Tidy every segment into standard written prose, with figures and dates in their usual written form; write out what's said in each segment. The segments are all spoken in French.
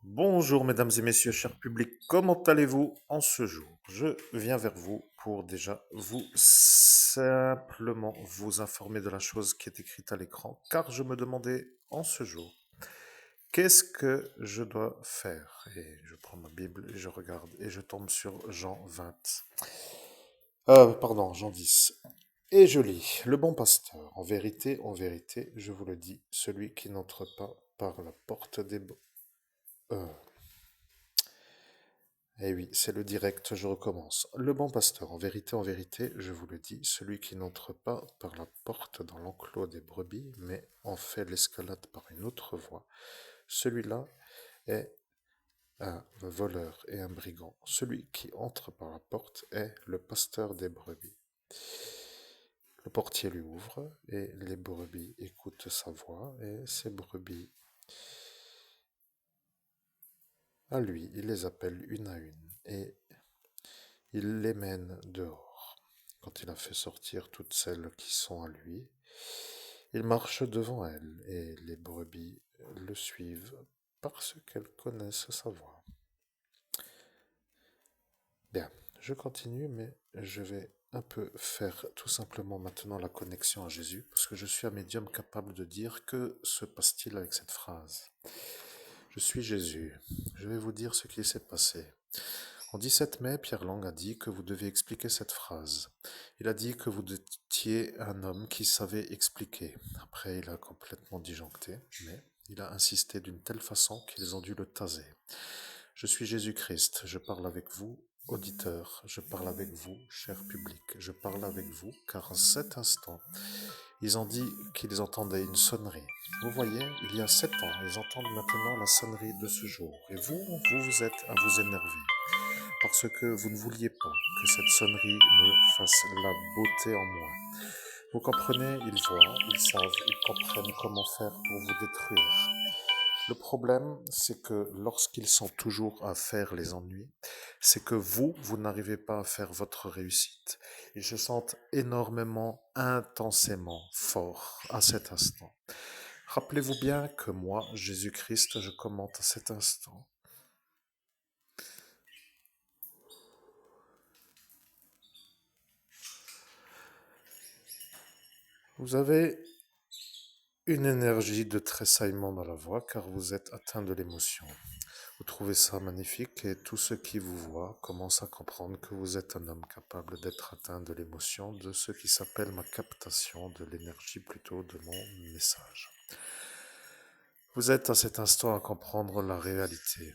Bonjour mesdames et messieurs, cher public, comment allez-vous en ce jour? Je viens vers vous pour déjà vous simplement vous informer de la chose qui est écrite à l'écran, car je me demandais en ce jour, qu'est-ce que je dois faire? Et je prends ma Bible et je regarde et je tombe sur Jean 20. Pardon, Jean 10. Et je lis, le bon pasteur, en vérité, je vous le dis, celui qui n'entre pas par la porte des... Eh oui, c'est le direct, je recommence. Le bon pasteur, en vérité, je vous le dis, celui qui n'entre pas par la porte dans l'enclos des brebis, mais en fait l'escalade par une autre voie, celui-là est un voleur et un brigand. Celui qui entre par la porte est le pasteur des brebis. Le portier lui ouvre et les brebis écoutent sa voix et ces brebis, à lui, il les appelle une à une et il les mène dehors. Quand il a fait sortir toutes celles qui sont à lui, il marche devant elles, et les brebis le suivent parce qu'elles connaissent sa voix. Bien, je continue, mais je vais un peu faire tout simplement maintenant la connexion à Jésus, parce que je suis un médium capable de dire que se passe-t-il avec cette phrase. Je suis Jésus. Je vais vous dire ce qui s'est passé. En 17 mai, Pierre Lang a dit que vous devez expliquer cette phrase. Il a dit que vous étiez un homme qui savait expliquer. Après, il a complètement disjoncté, mais il a insisté d'une telle façon qu'ils ont dû le taser. Je suis Jésus-Christ, je parle avec vous, auditeurs, je parle avec vous, cher public, je parle avec vous, car en cet instant, ils ont dit qu'ils entendaient une sonnerie. Vous voyez, il y a 7 ans, ils entendent maintenant la sonnerie de ce jour. Et vous êtes à vous énerver parce que vous ne vouliez pas que cette sonnerie me fasse la beauté en moi. Vous comprenez, ils voient, ils savent, ils comprennent comment faire pour vous détruire. Le problème, c'est que lorsqu'ils sont toujours à faire les ennuis, c'est que vous n'arrivez pas à faire votre réussite. Ils se sentent énormément, intensément forts à cet instant. Rappelez-vous bien que moi, Jésus-Christ, je commente à cet instant. Vous avez une énergie de tressaillement dans la voix car vous êtes atteint de l'émotion. Vous trouvez ça magnifique et tous ceux qui vous voient commencent à comprendre que vous êtes un homme capable d'être atteint de l'émotion, de ce qui s'appelle ma captation de l'énergie plutôt de mon message. Vous êtes à cet instant à comprendre la réalité.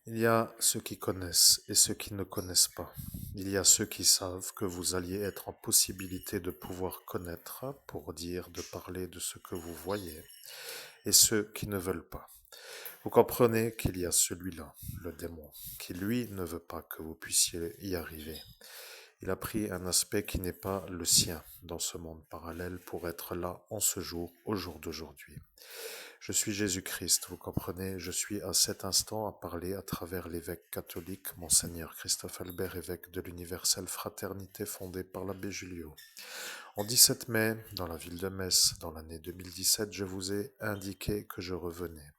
Il y a ceux qui connaissent et ceux qui ne connaissent pas. Il y a ceux qui savent que vous alliez être en possibilité de pouvoir connaître pour dire, de parler de ce que vous voyez, et ceux qui ne veulent pas. Vous comprenez qu'il y a celui-là, le démon, qui lui ne veut pas que vous puissiez y arriver. Il a pris un aspect qui n'est pas le sien dans ce monde parallèle pour être là en ce jour, au jour d'aujourd'hui. Je suis Jésus-Christ, vous comprenez, je suis à cet instant à parler à travers l'évêque catholique, Monseigneur Christophe Albert, évêque de l'universelle fraternité fondée par l'abbé Julio. En 17 mai, dans la ville de Metz, dans l'année 2017, je vous ai indiqué que je revenais.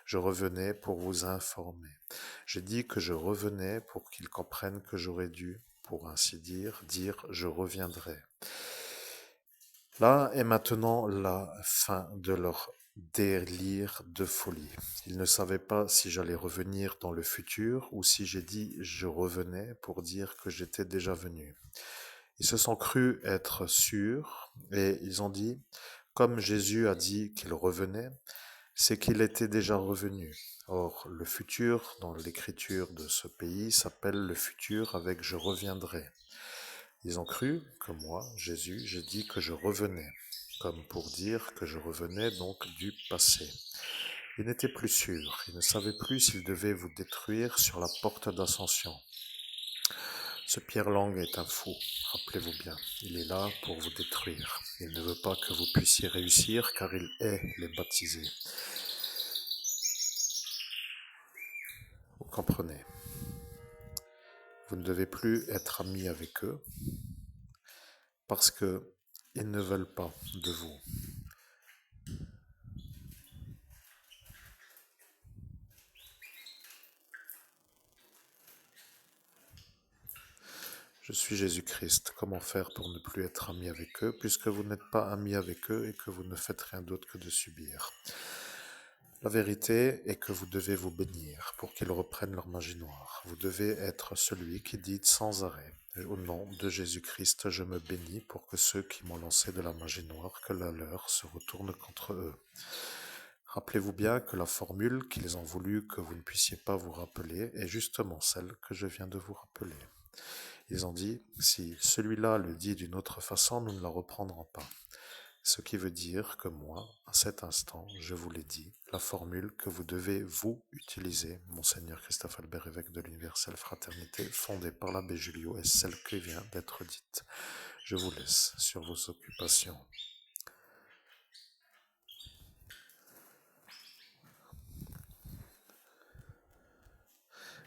Je revenais pour vous informer. J'ai dit que je revenais pour qu'ils comprennent que j'aurais dû, pour ainsi dire je reviendrai. Là est maintenant la fin de leur délire de folie. Ils ne savaient pas si j'allais revenir dans le futur ou si j'ai dit je revenais pour dire que j'étais déjà venu. Ils se sont crus être sûrs et ils ont dit, comme Jésus a dit qu'il revenait, c'est qu'il était déjà revenu. Or, le futur, dans l'écriture de ce pays, s'appelle le futur avec je reviendrai. Ils ont cru que moi, Jésus, j'ai dit que je revenais, comme pour dire que je revenais donc du passé. Ils n'étaient plus sûrs, ils ne savaient plus s'ils devaient vous détruire sur la porte d'ascension. Ce Pierre Lang est un fou, rappelez-vous bien, il est là pour vous détruire. Il ne veut pas que vous puissiez réussir car il hait les baptisés. Vous comprenez. Vous ne devez plus être amis avec eux parce que ils ne veulent pas de vous. Je suis Jésus-Christ. Comment faire pour ne plus être ami avec eux, puisque vous n'êtes pas ami avec eux et que vous ne faites rien d'autre que de subir? La vérité est que vous devez vous bénir pour qu'ils reprennent leur magie noire. Vous devez être celui qui dit sans arrêt: au nom de Jésus-Christ, je me bénis pour que ceux qui m'ont lancé de la magie noire, que la leur se retourne contre eux. Rappelez-vous bien que la formule qu'ils ont voulu que vous ne puissiez pas vous rappeler est justement celle que je viens de vous rappeler. Ils ont dit: si celui-là le dit d'une autre façon, nous ne la reprendrons pas. Ce qui veut dire que moi, à cet instant, je vous l'ai dit, la formule que vous devez vous utiliser, Monseigneur Christophe Albert, évêque de l'Universelle Fraternité, fondée par l'abbé Julio, est celle qui vient d'être dite. Je vous laisse sur vos occupations.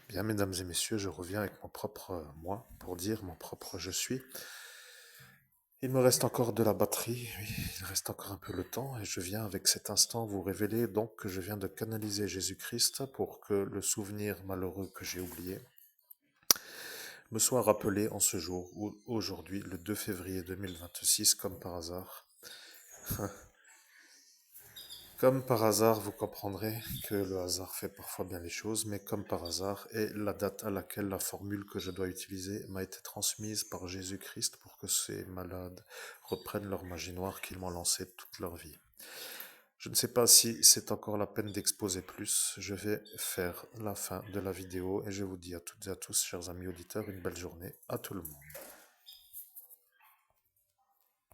Bien, mesdames et messieurs, je reviens avec mon propre moi pour dire mon propre je suis. Il me reste encore de la batterie, oui, il reste encore un peu le temps, et je viens avec cet instant vous révéler donc que je viens de canaliser Jésus-Christ pour que le souvenir malheureux que j'ai oublié me soit rappelé en ce jour, où aujourd'hui, le 2 février 2026, comme par hasard. Comme par hasard, vous comprendrez que le hasard fait parfois bien les choses, mais comme par hasard, est la date à laquelle la formule que je dois utiliser m'a été transmise par Jésus-Christ pour que ces malades reprennent leur magie noire qu'ils m'ont lancée toute leur vie. Je ne sais pas si c'est encore la peine d'exposer plus. Je vais faire la fin de la vidéo et je vous dis à toutes et à tous, chers amis auditeurs, une belle journée à tout le monde.